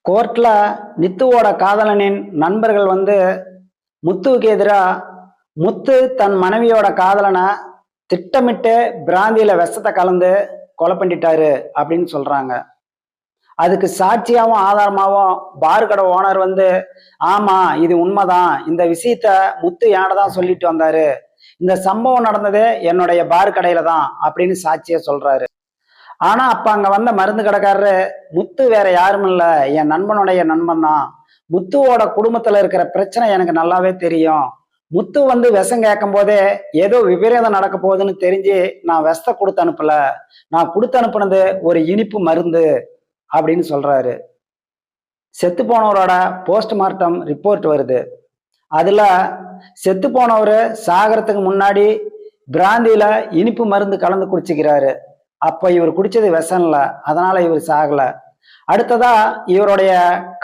கோர்ட்ல நித்துவோட காதலனின் நண்பர்கள் முத்துவுக்கு எதிராக முத்து தன் மனைவியோட காதலனை திட்டமிட்டு பிராந்தியில விஷத்தை கலந்து கொலை பண்ணிட்டாரு அப்படின்னு சொல்றாங்க. அதுக்கு சாட்சியாவும் ஆதாரமாவும் பார் கடை ஓனர் ஆமா இது உண்மைதான், இந்த விஷயத்த முத்து யானதான் சொல்லிட்டு வந்தாரு, இந்த சம்பவம் நடந்ததே என்னுடைய பார் கடையில தான் அப்படின்னு சாட்சிய சொல்றாரு. ஆனா அப்ப அங்க வந்த மருந்து கடைக்காரரு முத்து வேற யாரும் இல்ல, என் நண்பனுடைய நண்பன் தான், முத்துவோட குடும்பத்துல இருக்கிற பிரச்சனை எனக்கு நல்லாவே தெரியும், முத்து விஷம் கேட்கும் போதே ஏதோ விபரீதம் நடக்க போகுதுன்னு தெரிஞ்சு நான் விஷத்தை கொடுத்து அனுப்பல, நான் கொடுத்து அனுப்புனது ஒரு இனிப்பு மருந்து அப்படின்னு சொல்றாரு. செத்து போனவரோட போஸ்ட்மார்ட்டம் ரிப்போர்ட் வருது. அதுல செத்து போனவரு சாகரத்துக்கு முன்னாடி பிராந்தியில இனிப்பு மருந்து கலந்து குடிச்சுக்கிறாரு. அப்ப இவர் குடிச்சது விஷம் இல்ல, அதனால இவர் சாகல. அடுத்ததா இவருடைய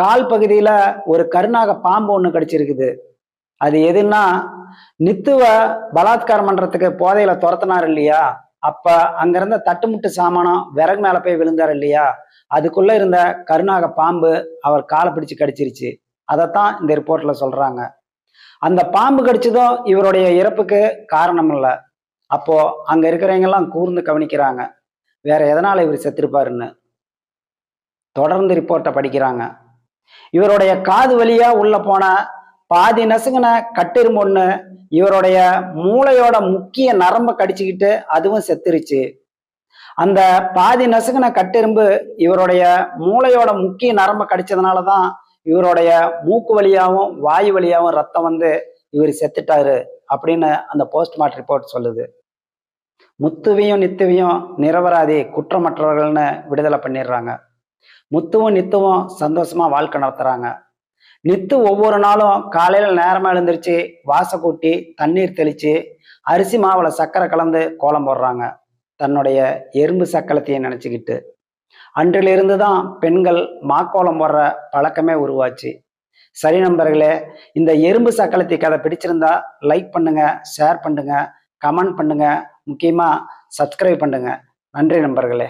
கால் பகுதியில ஒரு கருநாக பாம்பு ஒண்ணு கடிச்சிருக்குது. அது எதுன்னா நித்துவ பலாத்காரம் பண்றதுக்கு போதையில துரத்தினார் இல்லையா, அப்ப அங்க இருந்த தட்டுமுட்டு சாமானம் விறகு மேல போய் விழுந்தார் இல்லையா, அதுக்குள்ள இருந்த கருநாக பாம்பு அவர் காலை பிடிச்சு கடிச்சிருச்சு. அதைத்தான் இந்த ரிப்போர்ட்ல சொல்றாங்க. அந்த பாம்பு கடிச்சதும் இவருடைய இறப்புக்கு காரணம் இல்லை. அப்போ அங்க இருக்கிறவங்க எல்லாம் கூர்ந்து கவனிக்கிறாங்க, வேற எதனால இவர் செத்திருப்பாருன்னு. தொடர்ந்து ரிப்போர்ட்டை படிக்கிறாங்க. இவருடைய காது வழியா உள்ள போன பாதி நசுங்கின கட்டெரும்பு ஒண்ணு இவருடைய மூளையோட முக்கிய நரம்பை கடிச்சுக்கிட்டு அதுவும் செத்துருச்சு. அந்த பாதி நசுங்கின கட்டெரும்பு இவருடைய மூளையோட முக்கிய நரம்பை கடிச்சதுனாலதான் இவருடைய மூக்கு வழியாவும் வாயு வழியாவும் ரத்தம் இவர் செத்துட்டாரு அப்படின்னு அந்த போஸ்ட்மார்ட்டம் ரிப்போர்ட் சொல்லுது. முத்துவையும் நித்துவையும் நிரபராதி குற்றமற்றவர்கள்னு விடுதலை பண்ணிடுறாங்க. முத்துவும் நித்துவும் சந்தோஷமா வாழ்க்கை நடத்துறாங்க. நித்து ஒவ்வொரு நாளும் காலையில நேரமா எழுந்திருச்சு வாச கூட்டி தண்ணீர் தெளிச்சு அரிசி மாவுல சர்க்கரை கலந்து கோலம் போடுறாங்க, தன்னுடைய எறும்பு சக்கலத்தையே நினைச்சுக்கிட்டு. அன்றிலிருந்து தான் பெண்கள் மாக்கோலம் போடுற பழக்கமே உருவாச்சு. சரி நண்பர்களே, இந்த எறும்பு சக்கலத்தி கதை பிடிச்சிருந்தா லைக் பண்ணுங்க, ஷேர் பண்ணுங்க, கமெண்ட் பண்ணுங்க, முக்கியமா சப்ஸ்கிரைப் பண்ணுங்க. நன்றி நண்பர்களே.